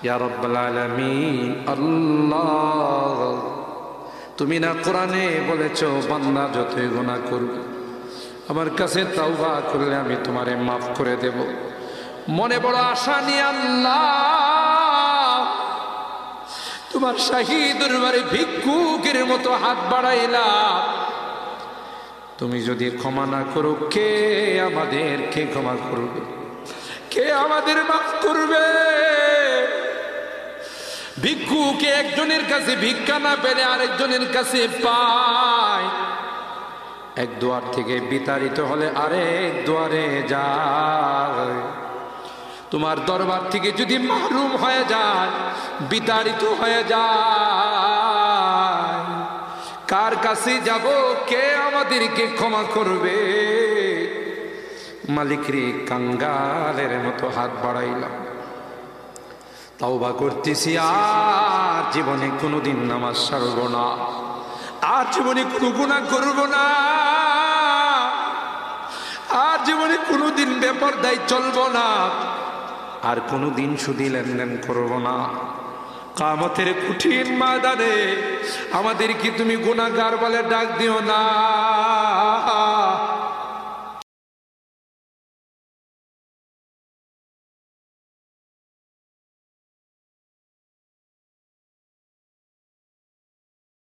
ইয়া রাব্বাল আলামিন। আল্লাহ, তুমি না কোরআনে বলেছো বান্দা যতই গুনাহ করবে আমার কাছে তাওবা করলে আমি তোমারে মাফ করে দেব। মনে বড় আশা নিয়ে আল্লাহ তোমার শাহী দরবারে ভিক্ষুকের মতো হাত বাড়াইলাম। তুমি যদি ক্ষমা না করো, কে আমাদেরকে ক্ষমা করবে? কে আমাদের মাফ করবে? ভিক্ষুকে একজনের কাছে ভিক্ষা না পেলে আরেকজনের কাছে পায়। এক দুয়ার থেকে বিতাড়িত হলে আরেক দুয়ারে যায়। তোমার দরবার থেকে যদি মাহরুম হয়ে যায়, বিতাড়িত হয়ে যায়, কার কাছে যাব? কে আমাদেরকে ক্ষমা করবে? মালিক রে, কাঙ্গালের মতো হাত বাড়াইলাম, তাওবা করতেছি, আর জীবনে কোনোদিন নামাজ ছাড়ব না, আর জীবনে কোনো গুনাহ করব না, আর জীবনে কোনোদিন বেপরদায় চলব না, আর কোনোদিন সুদী লেনদেন করব না। কিয়ামতের কঠিন ময়দানে আমাদেরকে তুমি গুনাহগার বলে ডাক দিও না।